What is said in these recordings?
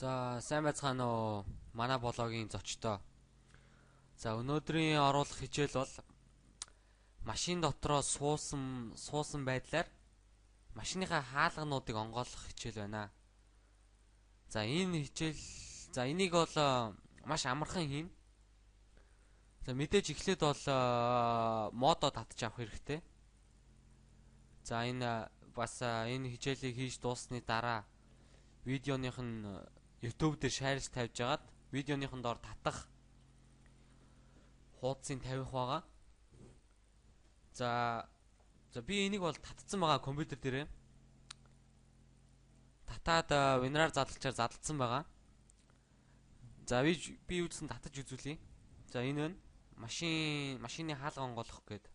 За сайн байцгаана уу манай блогийн зочдоо. За өнөөдрийн оруулах хичээл бол машин дотроо суусан байдлаар машиныхаа хаалгануудыг онгойлгох хичээл байна. За энэ хичээл энийг бол маш амархан хийн. За мэдээж эхлээд бол модо татчих авах хэрэгтэй. За энэ хичээлийг хийж дууссаны дараа видеоных нь YouTube дээр шаарж тавьж агаад видеоныхон доор татах хуудсыг тавих байгаа. За би энийг бол татсан байгаа компьютер дээрээ. Татаад винраар задлалчаар задлсан байгаа. За би үүсэн татаж үзүүлье. За энэ байна. Машины хаалга онгойлгох гэдэг.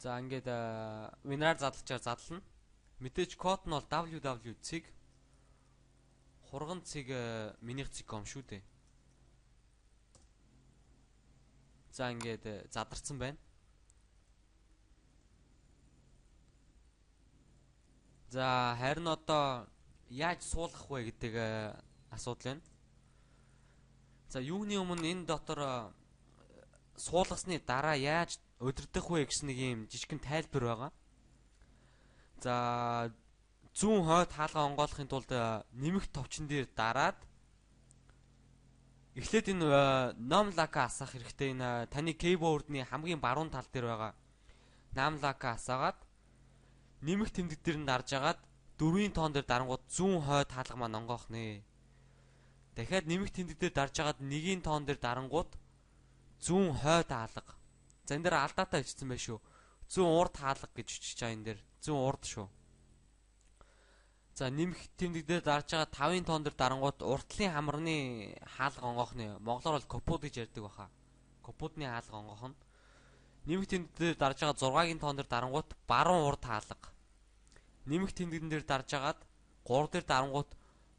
За ингээд винраар задлалчаар задлана. Мэдээж код нь бол www.cig хурган цэг миних.com шүү дээ. За ингээд задарсан байна. За харин одоо яаж суулгах вэ гэдэг асуудал байна. За юуны өмнө энэ дотор суулгасны дараа яаж удирдах вэ гэсэн нэг юм жижигхэн тайлбар байгаа. За зүүн хойд хаалга онгойлгохын тулд нэмэх товчон дээр дараад эхлээд энэ номлака асаах хэрэгтэй. Энэ таны кейбордны хамгийн баруун тал дээр байгаа номлака асаагаад нэмэх тэмдэг дээр нь дарж агаад 4-ийн тоон дээр дарангууд зүүн хойд хаалга маань онгоох нэ. Дахиад нэмэх тэмдэг дээр дарж агаад 1-ийн тоон дээр дарангууд зүүн хойд хаалга. За энэ дээр алдаатай бичсэн байх шүү. Зүүн урд хаалга гэж бичиж байгаа энэ дээр. Зүүн урд шүү. За нэмэх тэмдэг дээр дарж байгаа 5-ын тоон дээр дарангууд уртлын хамрны хаалга онгоох нэ. Монголоор бол копуд гэж ярьдаг баха. Копудны хаалга онгоох нь. Нэмэх тэмдэг дээр дарж байгаа 6-гийн тоон дээр дарангууд баруун урд хаалга. Нэмэх тэмдэгэн дээр дарж агаад 3 дээр дарангууд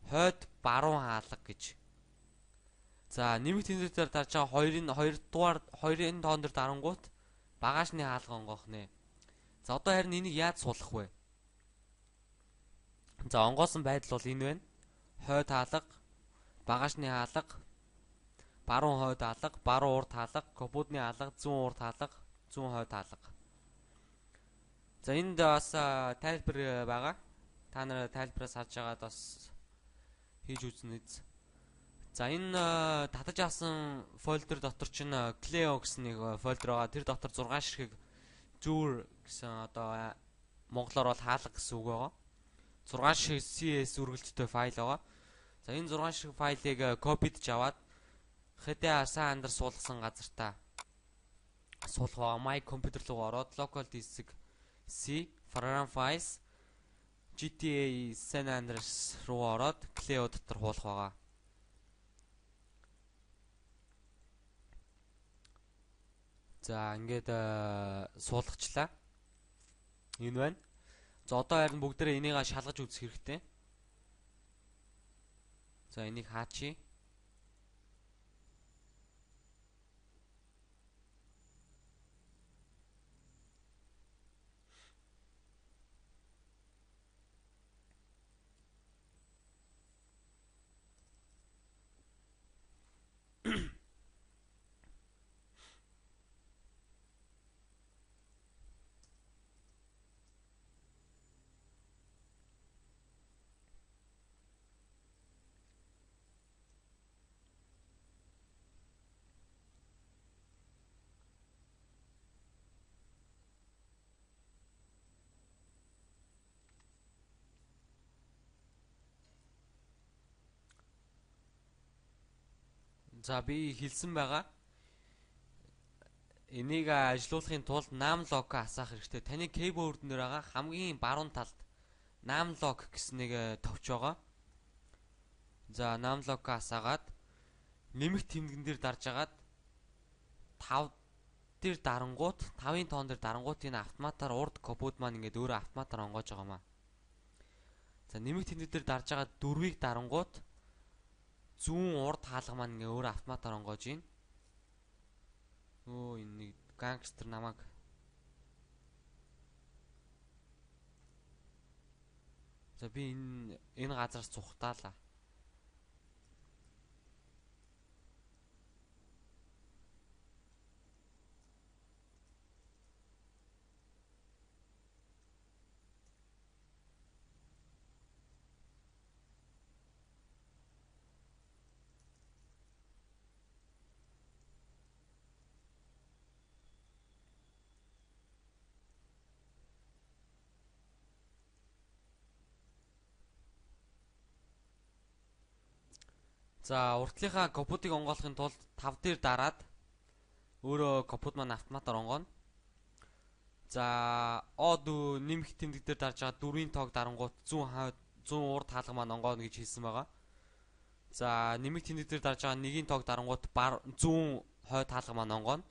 хойд баруун хаалга гэж. За нэмэх тэмдэг дээр дарж байгаа 2-ын тоон дээр дарангууд багажны хаалга онгоох нэ. За одоо харин энийг яаж суулгах вэ? За онгоосон байдал бол энэ байна. Хойд хаалга, багажны хаалга, баруун хойд хаалга, баруун урд хаалга, капотны хаалга, зүүн урд хаалга, зүүн хойд хаалга. За энд бас тайлбар байгаа. Та нараа тайлбараас харж байгаад бас хийж үзнэ. За энэ татаж авсан фолдер дотор чинь Cleo гэсэн нэг фолдер байгаа. Тэр дотор 6 ширхэг зүүр гэсэн одоо монголоор бол хаалга гэсэн үг байгаа. 6 ширхэг CS үргэлжтэй файл байгаа. За энэ 6 ширхэг файлыг копидж аваад HDA сайн андар суулгасан газартаа суулгаа my computer руу ороод local disk C program files GTA San Andreas руу ороод Cleo дотор хуулах байгаа. За ингээд суулгачлаа. Энэ байна. За одоо харин бүгдээрээ энийг шалгаж үзэх хэрэгтэй. За энийг хаачи. За би хэлсэн байгаа. Энийг ажилуулахын тулд namlock асаах хэрэгтэй. Таны keyboard дээр байгаа хамгийн баруун талд namlock гэсэн нэг товч байгаа. За namlock асаагаад нэмэх тэмдэгэн дээр дарж агаад 5 дээр дарангууд 5-ын тоон дээр дарангууд энэ автоматар урд копуд маань ингээд өөрөө автоматар онгоож байгаа маа. За нэмэх тэмдэг дээр дарж агаад 4-ийг дарангууд зүүн урд хаалга маань ингээ өөр автоматар онгоож ийн. Өө энэ нэг гангстер намайг За би энэ газараас цухтаалаа. За уртлынхаа капотыг онгоолохын тулд 5 дээр дараад өөрөө капот маань автоматар онгоно. За од нэмэх тэмдэг дээр дарж байгаа 4-ийн тоог дарангуут 100 урд хаалга маань онгоно гэж хэлсэн байгаа. За нэмэх тэмдэг дээр дарж байгаа 1-ийн тоог дарангуут 100 хойд хаалга маань онгоно.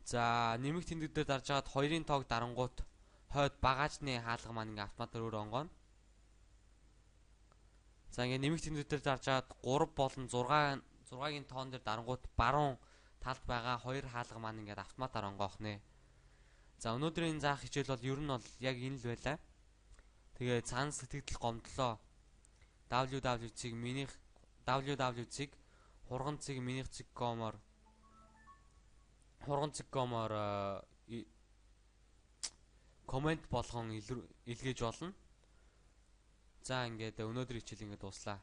За нэмэх тэмдэг дээр дарж байгаа 2-ийн тоог дарангуут хойд багаажны хаалга маань ингээ автоматар өөрөө онгоно. За ингээ нэмэх тэмдэг дээр дарж байгаа 3 болон 6-гийн тоон дээр дарангуут баруун талд байгаа 2 хаалга маань ингээд автоматар онгоох нэ. За өнөөдрийн заах хичээл бол ер нь бол яг энэ л байлаа. Тэгээ цаана сэтгэл гомдлоо. www.minich hurgancig.com-оор комент болгон илгээж болно. За ингээд өнөөдрийн хичээл ингээд дуслаа.